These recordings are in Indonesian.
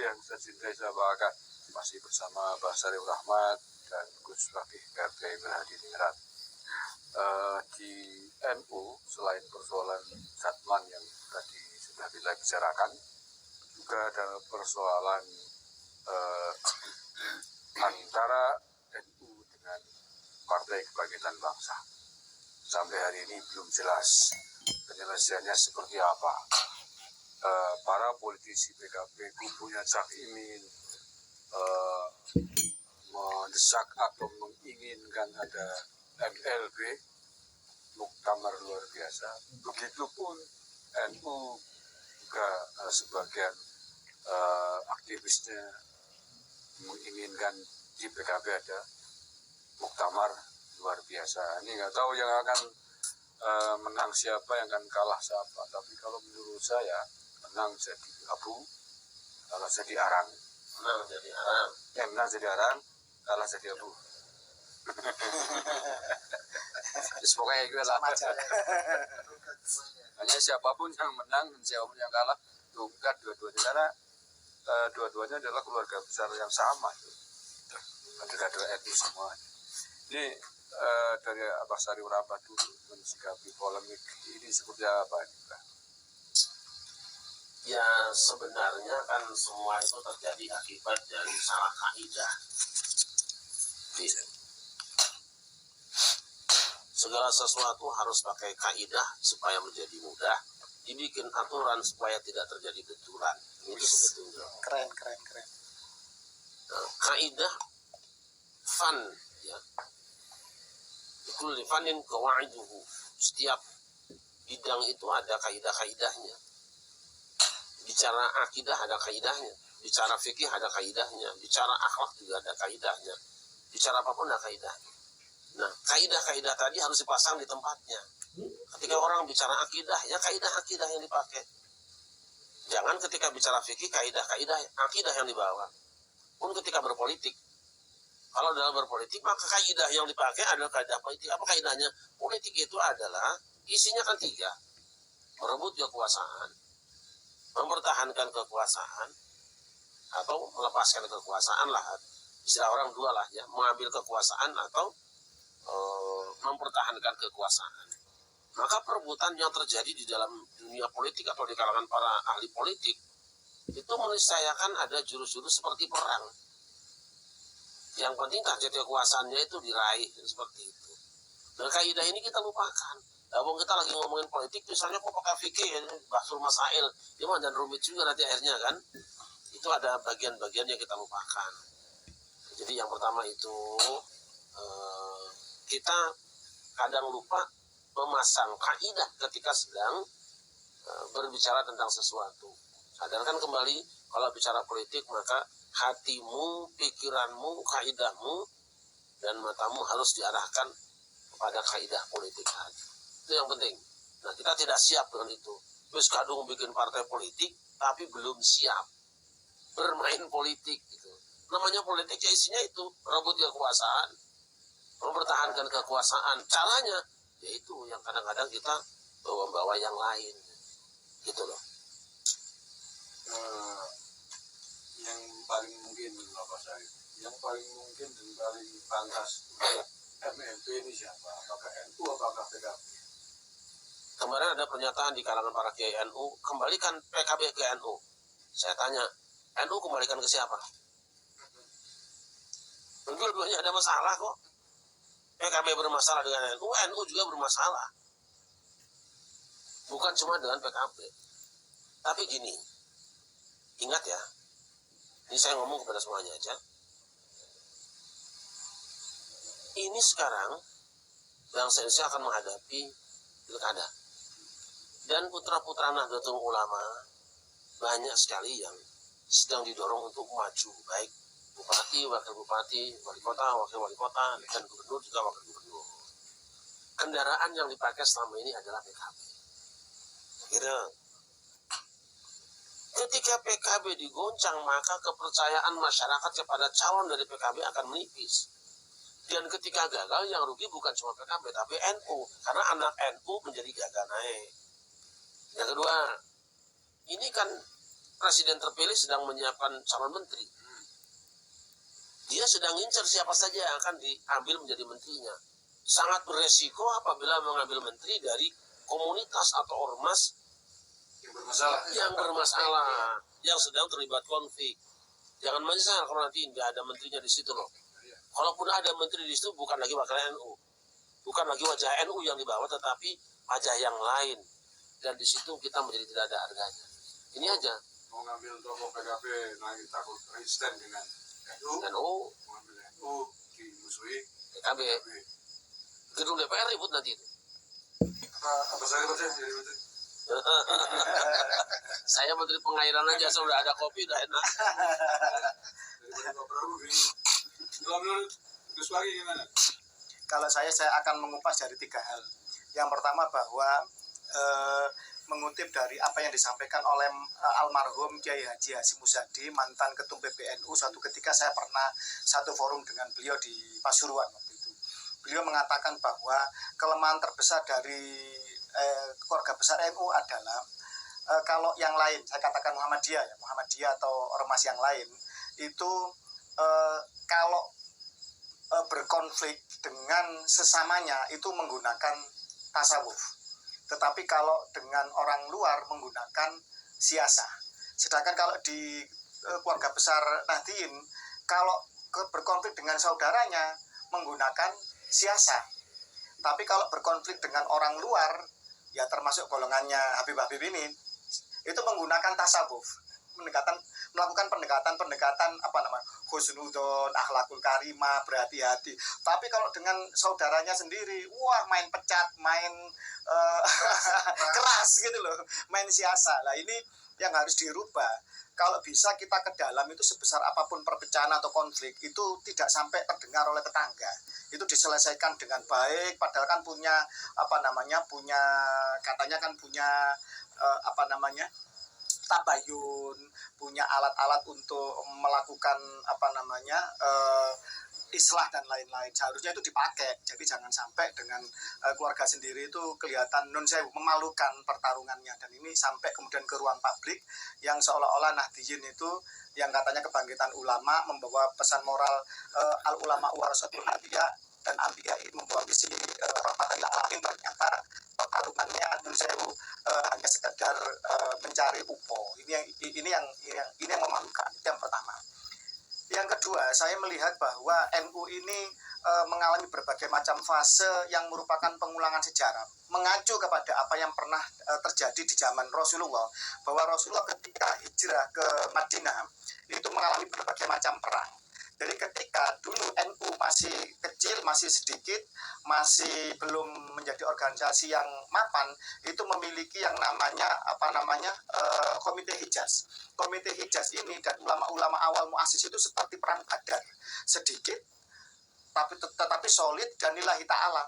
yang saya cintai, saya banggakan, masih bersama Pak Syarif Rahmat dan Gus Fakih RT Wilhadiningrat. Di NU selain persoalan Zatman yang tadi sudah kita bicarakan, juga ada persoalan antara NU dengan Partai Kebangkitan Bangsa. Sampai hari ini belum jelas penyelesaiannya seperti apa. Para politisi PKB kubunya Cak Imin mendesak atau menginginkan ada MLB, muktamar luar biasa. Begitupun NU juga sebagian aktivisnya menginginkan di PKB ada muktamar luar biasa. Ini nggak tahu yang akan menang siapa, yang akan kalah siapa. Tapi kalau menurut saya, menang jadi abu, kalah jadi arang. Menang jadi arang. Menang jadi arang, kalah jadi abu. Pokoknya gue lah. Hanya siapapun yang menang dan siapapun yang kalah, bukan dua-duanya, karena dua-duanya adalah keluarga besar yang sama. Kader-kader NU semua. Ini dari Pak Syarif Rahmat dulu mensikapi polemik ini seperti apa ini, Pak? Ya sebenarnya kan semua itu terjadi akibat dari salah kaidah. Segala sesuatu harus pakai kaidah supaya menjadi mudah. Dibikin aturan supaya tidak terjadi benturan. Itu sebetulnya. Keren. Nah, kaidah fan, ya. Kulli fanin qawaiduhu. Setiap bidang itu ada kaidah-kaidahnya. Bicara akidah ada kaidahnya, bicara fikih ada kaidahnya, bicara akhlak juga ada kaidahnya, bicara apapun ada kaidahnya. Nah, kaidah-kaidah tadi harus dipasang di tempatnya. Ketika orang bicara akidah, ya kaidah-akidah yang dipakai. Jangan ketika bicara fikih, kaidah-kaidah akidah yang dibawa. Pun ketika berpolitik, kalau dalam berpolitik, maka kaidah yang dipakai adalah kaidah politik. Apa kaidahnya? Politik itu adalah, isinya kan 3. Merebut kekuasaan, mempertahankan kekuasaan, atau melepaskan kekuasaan lah. Istilah orang 2 lah ya, mengambil kekuasaan atau mempertahankan kekuasaan. Maka perebutan yang terjadi di dalam dunia politik atau di kalangan para ahli politik, itu meniscayakan ada jurus-jurus seperti perang. Yang penting target kekuasaannya itu diraih, seperti itu. Nah, kaidah ini kita lupakan. Wong kita lagi ngomongin politik, misalnya kok pakai fikih, bahsul masail, gimana dan rumit juga nanti akhirnya kan. Itu ada bagian-bagian yang kita lupakan. Jadi yang pertama itu kita kadang lupa memasang kaidah ketika sedang berbicara tentang sesuatu. Sadarkan kembali, kalau bicara politik maka hatimu, pikiranmu, kaidahmu, dan matamu harus diarahkan kepada kaidah politik tadi. Itu yang penting. Nah, kita tidak siap dengan itu. Terus kadung bikin partai politik, tapi belum siap bermain politik. Gitu. Namanya politik ya isinya itu, rebut kekuasaan, mempertahankan kekuasaan. Caranya, yaitu yang kadang-kadang kita bawa-bawa yang lain. Gitu loh. Yang paling mungkin Bapak Syarif, yang paling mungkin dan paling pantas MLB ini siapa? Apakah NU, apakah PKB? Kemarin ada pernyataan di kalangan para kiai NU, kembalikan PKB ke NU. Saya tanya, NU kembalikan ke siapa? Dua-duanya ada masalah kok. PKB bermasalah dengan NU, NU juga bermasalah. Bukan cuma dengan PKB. Tapi gini, ingat ya, ini saya ngomong kepada semuanya aja. Ini sekarang bangsa Indonesia akan menghadapi pilkada. Dan putra-putra Nahdlatul Ulama banyak sekali yang sedang didorong untuk maju, baik bupati, wakil bupati, wali kota, wakil wali kota, dan gubernur juga wakil gubernur. Kendaraan yang dipakai selama ini adalah PKB. Kira ketika PKB digoncang, maka kepercayaan masyarakat kepada calon dari PKB akan menipis. Dan ketika gagal, yang rugi bukan cuma PKB, tapi NU. Karena anak NU menjadi gagal naik. Yang kedua, ini kan presiden terpilih sedang menyiapkan calon menteri. Dia sedang ngincar siapa saja yang akan diambil menjadi menterinya. Sangat beresiko apabila mengambil menteri dari komunitas atau ormas yang bermasalah, yang sedang terlibat konflik. Jangan menyesal kalau nanti nggak ada menterinya di situ loh. Kalaupun ada menteri di situ, bukan lagi wakil NU, bukan lagi wajah NU yang dibawa, tetapi wajah yang lain. Dan di situ kita menjadi tidak ada harganya. Ini aja. Mau ngambil tokoh PKB, nanti takut resisten dengan NU. Mengambil NU, dimusuhi PKB. Gedung DPR ribut nanti itu. Apa saja Pak jadi menteri? Saya menteri pengairan aja, sudah ada kopi, udah enak. Daripada Pak Prabowo bingung. Kalau menurut Gus Wagi gimana? Kalau saya akan mengupas dari 3 hal. Yang pertama bahwa mengutip dari apa yang disampaikan oleh almarhum Kiai Haji Hasyim Muzadi, mantan ketum PBNU. Suatu ketika saya pernah satu forum dengan beliau di Pasuruan waktu itu. Beliau mengatakan bahwa kelemahan terbesar dari keluarga besar NU adalah kalau yang lain, saya katakan Muhammadiyah atau ormas yang lain, itu kalau berkonflik dengan sesamanya itu menggunakan tasawuf. Tetapi kalau dengan orang luar menggunakan siasah. Sedangkan kalau di keluarga besar Nahdien, kalau berkonflik dengan saudaranya menggunakan siasah. Tapi kalau berkonflik dengan orang luar, ya termasuk golongannya Habib-Habib ini, itu menggunakan tasawuf. Melakukan pendekatan husnudon, akhlakul karimah, berhati-hati. Tapi kalau dengan saudaranya sendiri, wah main pecat, main keras gitu loh, main siasa. Lah ini yang harus dirubah. Kalau bisa kita ke dalam itu sebesar apapun perpecahan atau konflik itu tidak sampai terdengar oleh tetangga. Itu diselesaikan dengan baik, padahal kan punya tabayun, punya alat-alat untuk melakukan islah dan lain-lain. Seharusnya itu dipakai. Jadi jangan sampai dengan keluarga sendiri itu kelihatan memalukan pertarungannya, dan ini sampai kemudian ke ruang publik yang seolah-olah Nahdien itu yang katanya kebangkitan ulama membawa pesan moral al ulama warasatul anbiya, dan anbiya ini membawa misi rahmatan lil alamin. Ternyata pertarungannya hanya sekedar mencari UPO. Ini yang memalukan. Itu yang pertama. Yang kedua, saya melihat bahwa NU ini mengalami berbagai macam fase yang merupakan pengulangan sejarah, mengacu kepada apa yang pernah terjadi di zaman Rasulullah, bahwa Rasulullah ketika hijrah ke Madinah itu mengalami berbagai macam perang. Jadi ketika dulu NU masih kecil, masih sedikit, masih belum menjadi organisasi yang mapan, itu memiliki yang namanya Komite Hijaz. Komite Hijaz ini dan ulama-ulama awal muassis itu seperti perang Badar, sedikit tetapi solid dan lillahi ta'ala.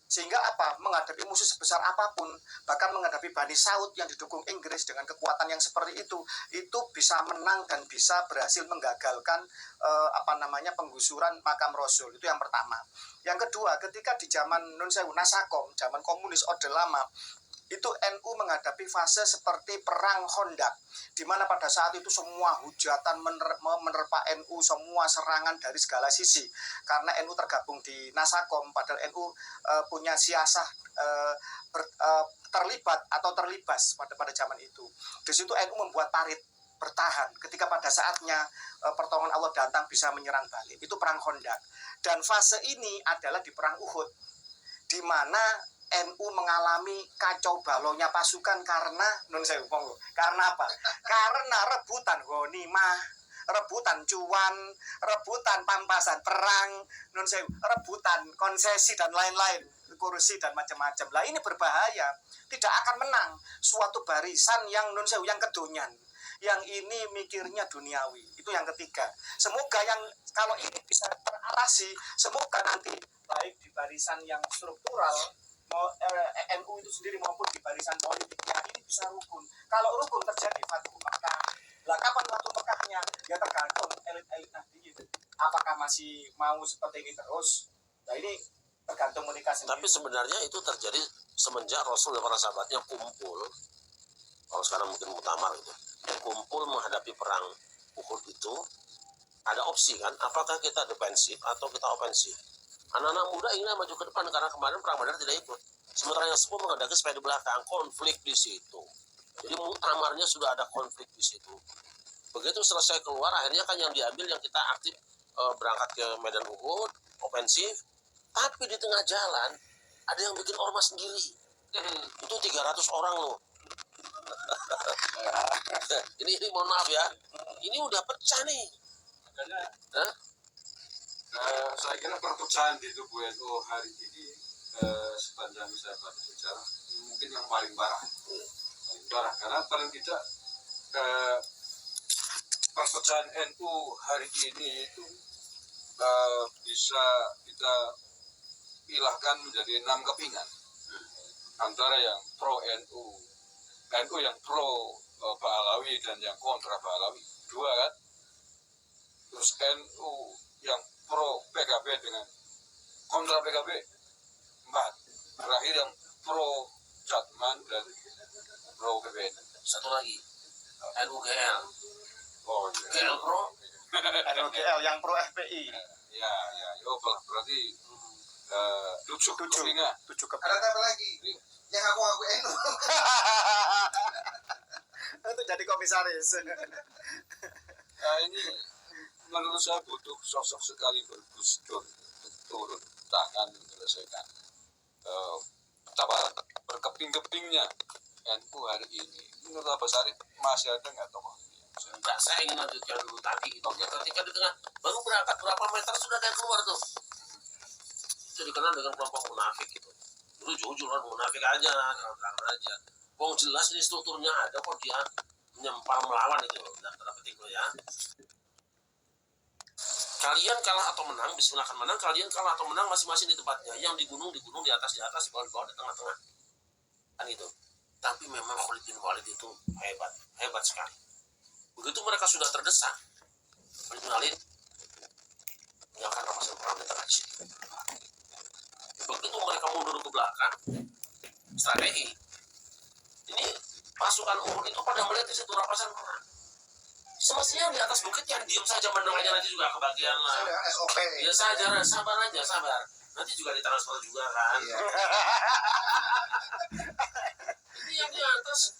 Sehingga menghadapi musuh sebesar apapun, bahkan menghadapi Bani Saud yang didukung Inggris dengan kekuatan yang seperti itu bisa menang dan bisa berhasil menggagalkan penggusuran makam Rasul. Itu yang pertama. Yang kedua, ketika di zaman Nasakom, zaman komunis Orde Lama, itu NU menghadapi fase seperti perang Hondak, di mana pada saat itu semua hujatan menerpa NU, semua serangan dari segala sisi, karena NU tergabung di Nasakom, padahal NU punya siasah terlibat atau terlibas pada zaman itu. Di situ NU membuat parit bertahan ketika pada saatnya pertolongan Allah datang bisa menyerang balik. Itu perang Hondak. Dan fase ini adalah di perang Uhud, di mana NU mengalami kacau balaunya pasukan karena karena apa? Karena rebutan ghanimah, rebutan cuan, rebutan pampasan perang, rebutan konsesi dan lain-lain, kursi dan macam-macam. Lah ini berbahaya, tidak akan menang suatu barisan yang yang kedonyan. Yang ini mikirnya duniawi. Itu yang ketiga. Semoga kalau ini bisa teralasi, semoga nanti baik di barisan yang struktural NU itu sendiri maupun di barisan politiknya ini bisa rukun. Kalau rukun terjadi Fatuh Mekah. Lah kapan Fatuh Mekahnya? Ya tergantung elit-elit Nahdien. Apakah masih mau seperti ini terus? Nah ini tergantung mereka sendiri. Tapi sebenarnya itu terjadi semenjak Rasul dan para sahabatnya kumpul kalau sekarang mungkin muktamar gitu, kumpul menghadapi perang Uhud itu ada opsi kan, apakah kita defensif atau kita ofensif. Anak-anak muda ingin maju ke depan karena kemarin perang Badar tidak ikut, sementara yang sepuh menghendaki supaya di belakang, konflik di situ. Jadi muktamarnya sudah ada konflik di situ. Begitu selesai keluar, akhirnya kan yang diambil yang kita aktif berangkat ke medan Uhud, ofensif, tapi di tengah jalan ada yang bikin ormas sendiri. Itu 300 orang loh. ini mohon maaf ya, ini udah pecah nih. Makanya saya kira perpecahan di tubuh NU hari ini sepanjang saya baca sejarah mungkin yang paling parah. Karena paling tidak perpecahan NU hari ini itu bisa kita pilahkan menjadi 6 kepingan, antara yang pro NU yang pro Pahlawi dan yang kontra Pahlawi, 2 kan, terus NU yang pro PKB dengan kontra PKB, 4, terakhir yang pro Jatman dan pro PBN. Satu lagi, NUGL. Oh iya. GL Pro. NUGL yang pro FPI. Ya, berarti 7 kepingan. 7 kepingan. Ada apa lagi? Yang aku NU. Untuk jadi komisaris. Nah, ini menurut saya butuh sosok sekali Gus Dur turun tangan menyelesaikan betapa berkeping-kepingnya NU hari ini. Menurut Abah Sarif masih ada nggak tokoh ini? Enggak, saya ingin lanjutkan dulu tadi gitu. Ketika di tengah baru berangkat berapa meter sudah ada yang keluar tuh. Itu dikenal dengan kelompok munafik gitu. Dulu jujur kan munafik aja, terang aja. Wong jelas ini strukturnya ada kok, dia menyempal melawan itu dalam tanda petik lo ya. Kalian kalah atau menang, bismillah akan menang. Kalian kalah atau menang masing-masing di tempatnya. Yang di gunung, di atas, di bawah, di tengah-tengah. Kan itu. Tapi memang Khalid bin Walid itu hebat sekali. Begitu mereka sudah terdesak, Khalid bin Walid menyiapkan rampasan perang di tengah di situ. Begitu mereka mundur ke belakang, strategi. Ini pasukan Uhud itu pada melihat di situ rampasan perang. Semestinya di atas bukit yang diam saja mendengar aja, nanti juga kebagian lah. SOP. Ya saja, sabar aja, sabar. Nanti juga ditransfer juga kan. Iya. Ini yang di atas,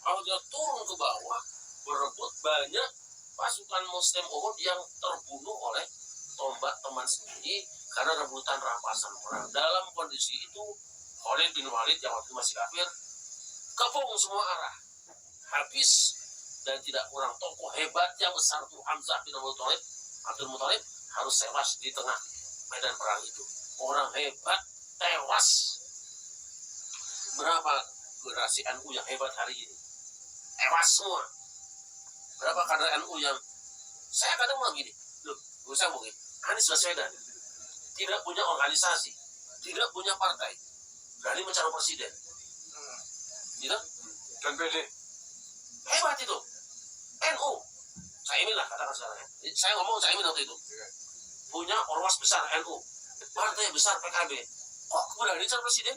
kalau dia turun ke bawah, berebut banyak pasukan Muslim Uhud yang terbunuh oleh tombak teman sendiri karena rebutan rampasan perang. Dalam kondisi itu, Khalid bin Walid yang waktu masih kafir, kepung semua arah, habis. Dan tidak kurang tokoh hebat yang besar tuh Hamzah bin Abdul Muthalib harus tewas di tengah medan perang itu. Orang hebat tewas. Berapa generasi NU yang hebat hari ini? Tewas semua. Berapa kader NU yang saya kadang bilang gini, loh, saya mungkin Anies Baswedan tidak punya organisasi, tidak punya partai, berani mencalon presiden, gitu? Dan PD Hebat itu. NU, Caimin lah katakan sekarang ya. Saya ngomong Caimin waktu itu. Punya ormas besar NU, partai besar PKB. Kok berani calon presiden?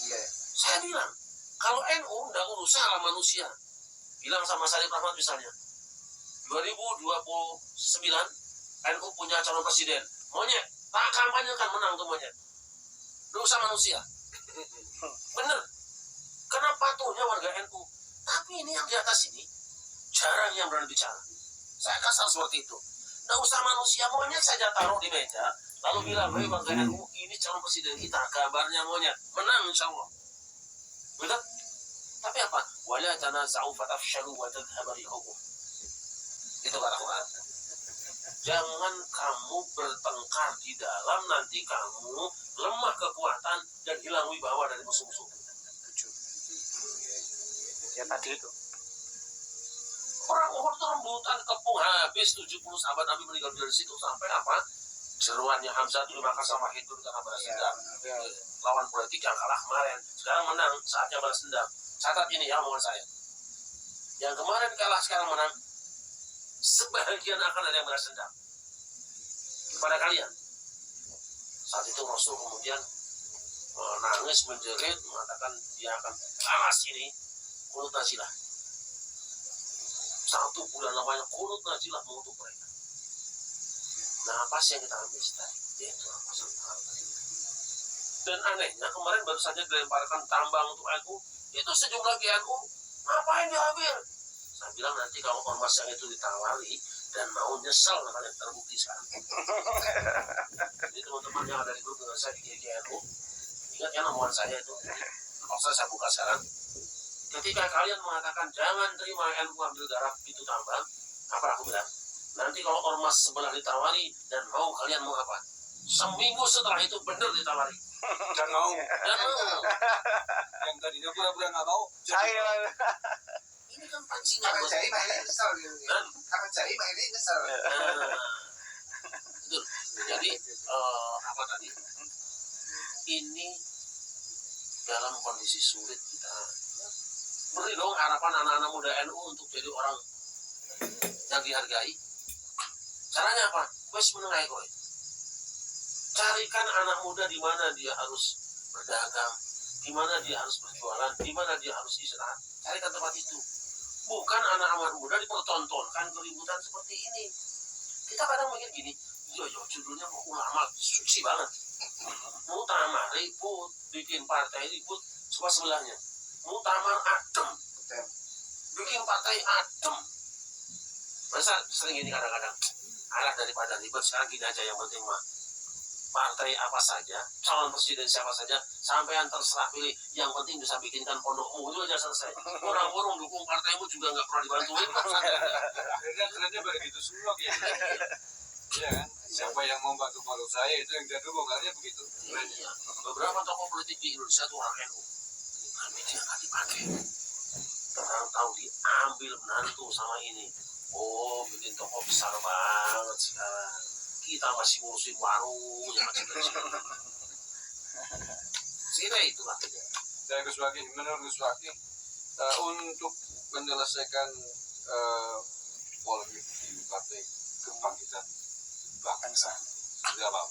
Iya. Saya bilang, kalau NU nggak urusan sama manusia. Bilang sama Sarif Rahmat misalnya, 2029 NU punya calon presiden. Monyet, tak kampanye kan menang tuh monyet. Nggak usah manusia. Bener. Karena patuhnya warga NU. Tapi ini yang di atas ini jarang yang berani bicara. Saya kasar seperti itu. Nggak usah manusia, monyet saja taruh di meja, lalu bilang, hei warga NU, ini calon presiden kita, kabarnya monyet, menang insya Allah. Betul? Tapi apa? Wala tanaza'u fatafshalu wa tadhhaba rihukum. Itu kata Quran. Jangan kamu bertengkar di dalam, nanti kamu lemah kekuatan dan hilang wibawa dari musuh-musuh. Ya tadi itu. Orang Uhud itu rebutan kepung habis, 70 sahabat Nabi meninggal dari situ sampai apa? Seruannya Hamzah itu dimakan sama Hidur karena balas dendam. Lawan politik yang kalah kemarin, sekarang menang, saatnya balas dendam. Catat ini ya omongan saya. Yang kemarin kalah sekarang menang, sebagian akan ada yang balas dendam kepada kalian. Saat itu Rasul kemudian menangis, menjerit, mengatakan dia akan balas ini kunut nazilah. 1 bulan lamanya kunut nazilah mengutuk mereka. Nah, apa sih yang kita ambil tadi? Yaitu pasal tadi. Dan anehnya kemarin baru saja dilemparkan tambang untuk NU, itu sejumlah GNU, ngapain diambil? Saya bilang nanti kalau ormas yang itu ditawari dan mau nyesel namanya terbukti sekarang. Jadi teman-teman yang ada di grup dengan saya di GNU, ingat ya omongan saya itu, kalau saya buka sekarang. Ketika kalian mengatakan jangan terima NU ambil garap itu tambang, apa aku bilang? Nanti kalau ormas sebelah ditawari dan mau, kalian mau apa? Seminggu setelah itu benar ditawari. Dan mau. Dan mau. Yang tadinya pura-pura nggak mau. Saya Ini kan pancingan. Kakak Jai mah ini nyesel gitu. Dan Kakak Jai mah ini nyesel. betul. Jadi apa tadi? Ini dalam kondisi sulit kita beri dong harapan anak-anak muda NU untuk jadi orang yang dihargai. Caranya apa? Wes menengahi kowe. Carikan anak muda di mana dia harus berdagang, di mana dia harus berjualan, di mana dia harus istirahat. Carikan tempat itu. Bukan anak-anak muda dipertontonkan keributan seperti ini. Kita kadang mikir gini, yo judulnya mau ulama suci banget. Muktamar ribut, bikin partai ribut, coba sebelahnya. Muktamar adem, bikin partai adem. Masa sering ini kadang-kadang, alah daripada ribet sekarang gini aja, yang penting mah partai apa saja, calon presiden siapa saja, sampai yang terserah pilih, yang penting bisa bikinkan pondokmu, itu aja selesai. Orang-orang dukung partaimu juga nggak pernah dibantuin. Akhirnya begitu semua ya. Iya kan? Siapa yang mau bantu pondok saya itu yang dia dukung, akhirnya begitu. Iya. Beberapa tokoh politik di Indonesia itu orang NU, tapi dia nggak dipakai. Orang tahu diambil menantu sama ini. Oh, bikin toko besar banget sekarang. Kita masih ngurusin warung yang kecil-kecil. Sehingga itulah. Dan menurut Gus Waki, untuk menyelesaikan polemik di Partai Kebangkitan Bangsa, itu apa?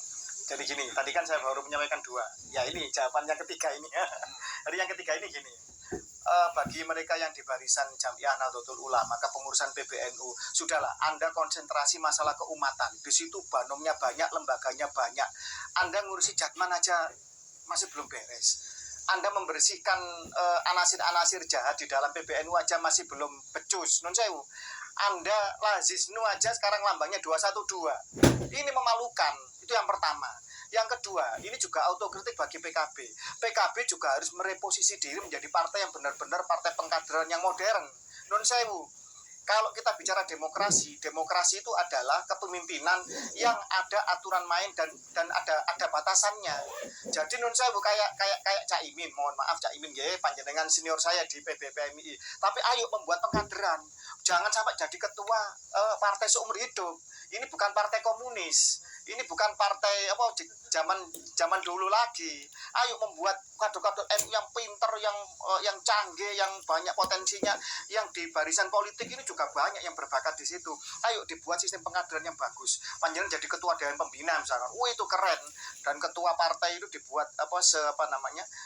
jadi gini, tadi kan saya baru menyampaikan 2. Ya ini jawaban yang ketiga ini. Jadi yang ketiga ini gini. Bagi mereka yang di barisan Jamiah Nahdlatul Ulama, kepengurusan PBNU, sudahlah, Anda konsentrasi masalah keumatan. Di situ banomnya banyak, lembaganya banyak. Anda ngurusi Jatman aja masih belum beres. Anda membersihkan anasir-anasir jahat di dalam PBNU aja masih belum becus. Non sewu. Anda Lazisnu aja sekarang lambangnya 212. Ini memalukan. Itu yang pertama. Yang kedua, ini juga autokritik bagi PKB. PKB juga harus mereposisi diri menjadi partai yang benar-benar partai pengkaderan yang modern. Non sewu. Kalau kita bicara demokrasi, demokrasi itu adalah kepemimpinan yang ada aturan main dan ada batasannya. Jadi non sewu kayak Cak Imin, mohon maaf Cak Imin nggih, panjenengan senior saya di PBPMI. Tapi ayo membuat pengkaderan. Jangan sampai jadi ketua partai seumur hidup. Ini bukan partai komunis. Ini bukan partai zaman dulu lagi. Ayo membuat kader-kader NU yang pinter, yang canggih, yang banyak potensinya, yang di barisan politik ini juga banyak yang berbakat di situ. Ayo dibuat sistem pengkaderan yang bagus. Panjenengan jadi ketua dewan pembina misalkan. Itu keren. Dan ketua partai itu dibuat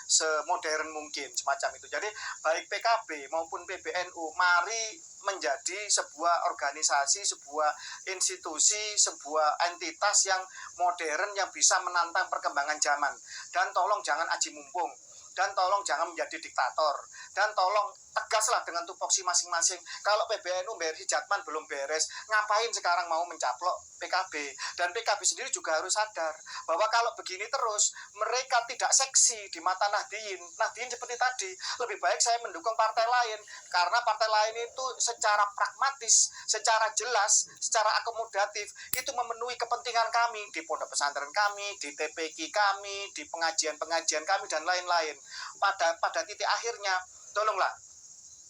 semodern mungkin semacam itu. Jadi baik PKB maupun PBNU mari menjadi sebuah organisasi, sebuah institusi, sebuah entitas yang modern yang bisa menantang perkembangan zaman. Dan tolong jangan aji mumpung. Dan tolong jangan menjadi diktator. Dan tolong tegaslah dengan tupoksi masing-masing. Kalau PBNU beres, Jatman belum beres, ngapain sekarang mau mencaplok PKB? Dan PKB sendiri juga harus sadar bahwa kalau begini terus, mereka tidak seksi di mata Nahdliyin. Nahdliyin seperti tadi, lebih baik saya mendukung partai lain. Karena partai lain itu secara pragmatis, secara jelas, secara akomodatif, itu memenuhi kepentingan kami di pondok pesantren kami, di TPQ kami, di pengajian-pengajian kami, dan lain-lain. Pada titik akhirnya, tolonglah,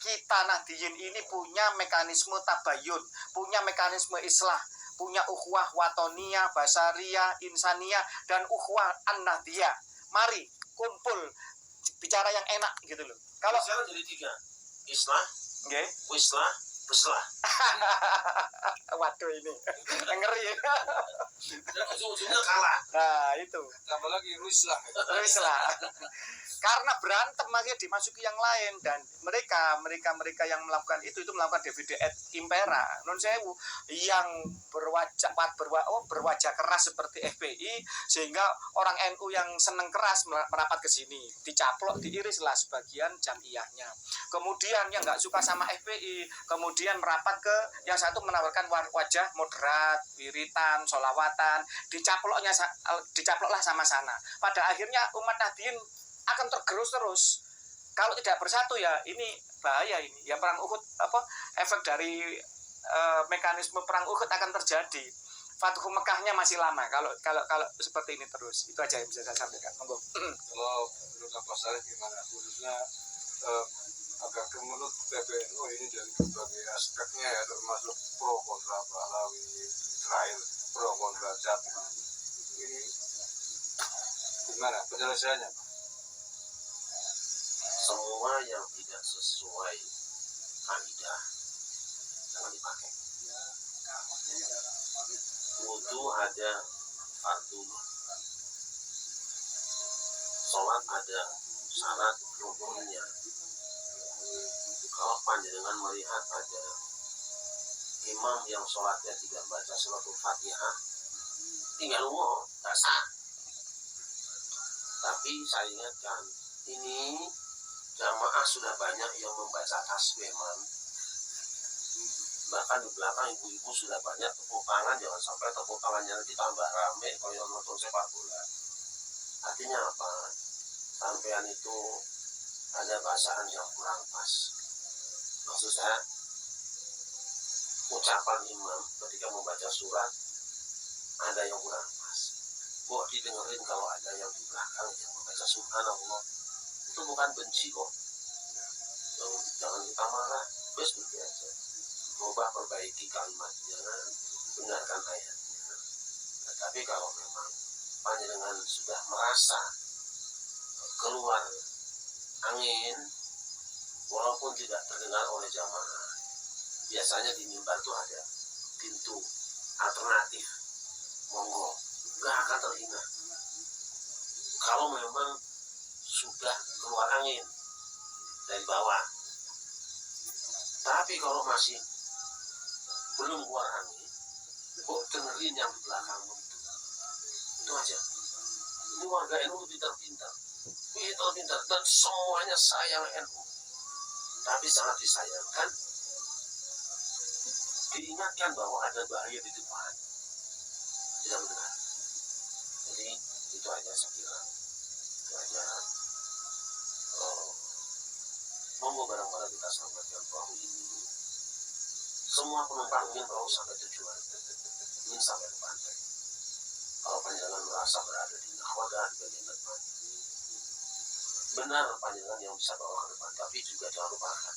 kita Nahdliyin ini punya mekanisme tabayun, punya mekanisme islah, punya ukhuwah watoniyah, basariyah, insaniyah, dan ukhuwah an-nahdiyah. Mari kumpul bicara yang enak gitu loh. Kalau sekarang jadi 3, islah, okay, wislah, Berselah. Waduh ini ngeri. Dan ujung-ujungnya kalah. Nah itu Tambah lagi Ruiz lah. terus lah. Karena berantem makanya dimasuki yang lain, dan mereka yang melakukan itu melakukan divide et impera non sewu yang berwajah keras seperti FPI, sehingga orang NU yang seneng keras merapat ke sini, dicaplok, diiris lah sebagian jamiahnya. Kemudian yang nggak suka sama FPI kemudian merapat ke yang satu, menawarkan wajah moderat, wiritan, solawatan, dicaploklah sama sana. Pada akhirnya umat Nahdliyin akan tergerus terus. Kalau tidak bersatu ya ini bahaya ini. Ya perang Uhud efek dari mekanisme perang Uhud akan terjadi. Fathu Mekahnya masih lama kalau seperti ini terus. Itu aja yang bisa saya sampaikan. Monggo. Kalau menurut Pak Saleh gimana? Khususnya agak menurut PBNU ini dari berbagai aspeknya ya, termasuk pro kontra Pahlawi, Israel, pro kontra Jatim. Ini gimana penyelesaiannya? Semua yang tidak sesuai kaidah jangan dipakai. Wudu ada fardu, sholat ada syarat rukunnya. Kalau panjenengan melihat ada imam yang sholatnya tidak baca suratul Fatihah, tinggal umur, tak sah. Tapi saya ingatkan, ini jamaah sudah banyak yang membaca tasbih, bahkan di belakang ibu-ibu sudah banyak tepuk tangan. Jangan sampai tepuk tangannya nanti tambah rame kalau yang nonton sepak bola. Artinya apa? Sampean itu ada bacaan yang kurang pas. Maksud saya, ucapan imam ketika membaca surat ada yang kurang pas. Kok didengerin kalau ada yang di belakang yang membaca subhanallah, itu bukan benci kok. Jangan kita marah, bes begitu aja. Coba perbaiki kalimatnya, benarkan ayatnya. Nah, tapi kalau memang panjenengan sudah merasa keluar angin, walaupun tidak terdengar oleh jamaah, biasanya di mimbar itu ada pintu alternatif, monggo, nggak akan terhina. Kalau memang sudah keluar angin dari bawah, tapi kalau masih belum keluar angin, kok dengerin yang di belakangmu itu aja. Ini warga NU pintar-pintar, dan semuanya sayang NU. Tapi sangat disayangkan, diingatkan bahwa ada bahaya di depan, tidak benar. Jadi itu aja saya kira. Itu aja. Monggo barang-barang kita selamatkan perahu ini. Semua penumpang ingin perahu sampai tujuan, ingin sampai ke pantai. Kalau panjangan merasa berada di nahwaga di bagian depan, benar panjangan yang bisa bawa ke depan, tapi juga jangan lupakan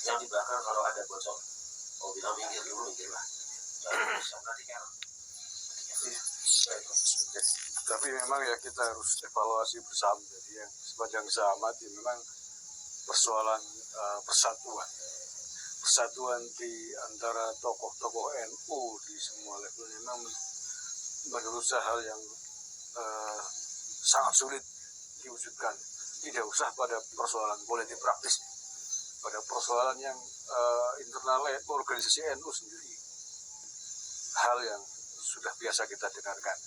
yang di belakang. Kalau ada bocor, kalau bilang minggir dulu, minggirlah, jangan bisa perhatikan. Tapi memang ya kita harus evaluasi bersama. Jadi yang sepanjang zaman ya memang persoalan persatuan di antara tokoh-tokoh NU di semua level memang menurut saya hal yang sangat sulit diwujudkan. Tidak usah pada persoalan politik praktis, pada persoalan yang internal organisasi NU sendiri, hal yang sudah biasa kita dengarkan,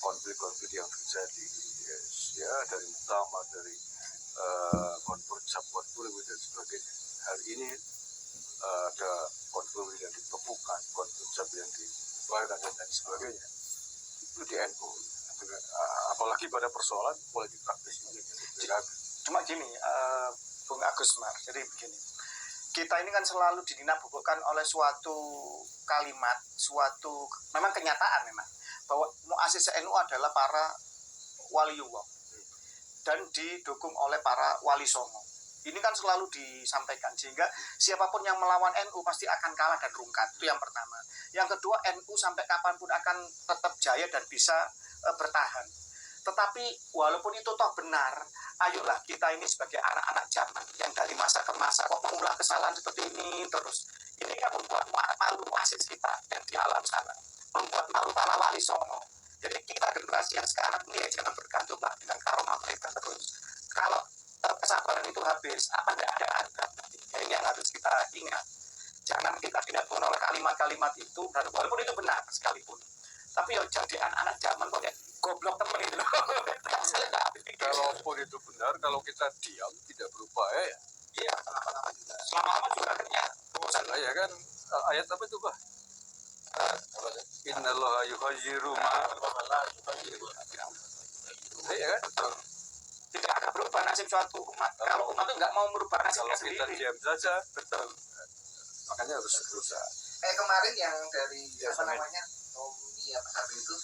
konflik-konflik yang terjadi, ya dari muktamar, dari konflik support dan sebagainya. Hari ini ada konflik yang ditemukan, konflik yang dibubarkan dan lain sebagainya. Itu di NU. Apalagi pada persoalan politik praktis ini. Cuma gini, Bung Agus Mar, jadi begini, kita ini kan selalu dinabubukkan oleh suatu kalimat, suatu memang kenyataan memang, bahwa muassis NU adalah para waliullah dan didukung oleh para wali songo. Ini kan selalu disampaikan, sehingga siapapun yang melawan NU pasti akan kalah dan rungkat. Itu yang pertama. Yang kedua, NU sampai kapanpun akan tetap jaya dan bisa bertahan. Tetapi walaupun itu toh benar, ayolah kita ini sebagai anak-anak zaman yang dari masa ke masa kok mengulang kesalahan seperti ini terus. Ini kan membuat malu wasit kita yang di alam sana, membuat malu para wali songo. Jadi kita generasi yang sekarang ini jangan bergantung dengan karomah mereka terus. Kalau kesabaran itu habis, apa tidak ada adab. Ini yang harus kita ingat. Jangan kita dilakukan oleh kalimat-kalimat itu, dan walaupun itu benar sekalipun. Tapi ya jadi anak-anak zaman kok ya goblok temen itu. Kalaupun itu benar, kalau kita diam tidak berupaya ya. Iya, kenapa-napa juga. Selama-lama juga kenyang. Nah, ya kan ayat apa itu, Pak? Innallaha yughayyiru ma. Iya kan? Betul. Tidak akan berubah nasib suatu umat. Kalau umat itu nggak mau merubah nasibnya Kalau kita sendiri. diam saja, betul. Makanya harus berusaha. Kemarin yang dari Ya, apa namanya Tommy apa sampai itu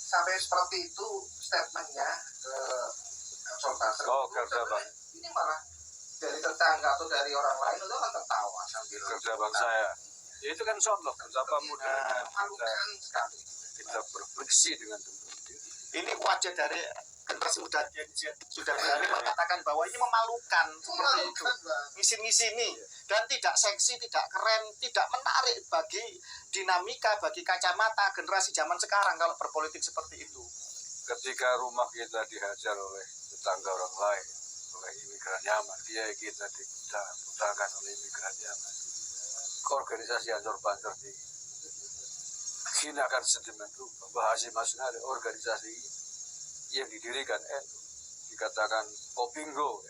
sampai seperti itu statementnya ke konsultan. Oh, kerja bang. Ini malah dari tetangga atau dari orang lain itu kan tertawa sambil Kerja bangsa ya. Ya itu kan contoh betapa mudahnya malukan sekali. kita berfriksi dengan tubuh sendiri. Ini wajah dari generasi muda Gen Z sudah berani mengatakan bahwa ini memalukan seperti itu. Memalukan, Bang. Ngisi-ngisini dan tidak seksi, tidak keren, tidak menarik bagi dinamika, bagi kacamata generasi zaman sekarang kalau berpolitik seperti itu. Ketika rumah kita dihajar oleh tetangga orang lain, oleh imigran Yaman, dia kita dibutakan oleh imigran Yaman. Organisasi Ansor Banser di hinakan sentimen rupa. Bahasa masuk ada organisasi yang didirikan NU, dikatakan Kopingo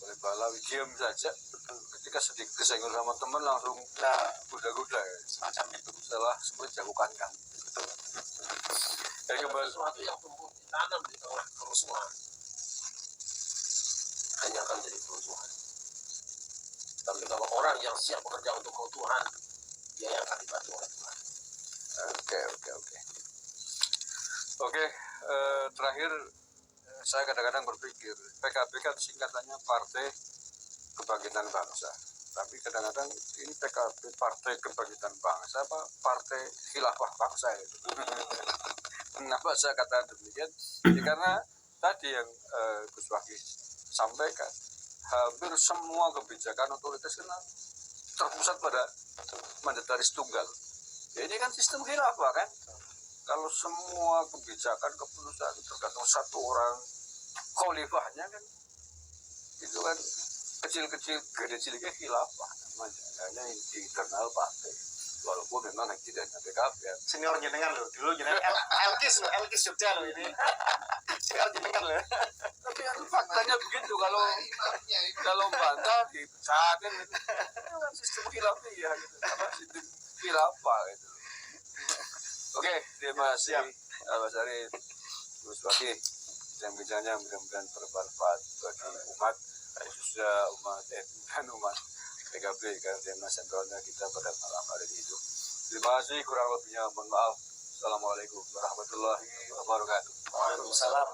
oleh Balawi, diam saja. Ketika sedikit kesenggol sama teman langsung guda-guda ya. Semacam itu. Setelah seperti jagokan kan. Kembali. Sesuatu yang tumbuh ditanam di tengah kerusuhan hanya akan jadi kerusuhan. Tapi kalau orang yang siap bekerja untuk keutuhan, dia yang akan dibantu oleh Tuhan. Oke, terakhir saya kadang-kadang berpikir PKB kan singkatannya Partai Kebangkitan Bangsa. Tapi kadang-kadang ini PKB Partai Kebangkitan Bangsa apa Partai Khilafah Bangsa itu. Kenapa saya katakan demikian? Ya, karena tadi yang Gus Wahid sampaikan, hampir semua kebijakan otoritas kena terpusat pada mandataris tunggal. Ya, ini kan sistem khilafah kan. Kalau semua kebijakan keputusan tergantung satu orang khalifahnya kan, itu kan kecil-kecil gede ciliknya khilafah namanya. Hanya di internal partai. Walaupun memang tidak hanya PKB ya. Senior jenengan loh, dulu jenengan Elkis loh, Elkis Jogja loh ini. Senior jenengan loh. Tapi kan faktanya begitu, kalau Imamnya itu bantah dipecatin gitu. Itu kan sistem khilafah ya gitu. Apa sistem khilafah gitu. Oke, terima kasih Mas Arif, Gus Wahid. Bincang-bincangnya mudah-mudahan bermanfaat bagi umat, khususnya umat dan umat PKB karena tema sentralnya kita pada malam hari itu. Terima kasih, kurang lebihnya mohon maaf. Assalamualaikum warahmatullahi wabarakatuh. Waalaikumsalam.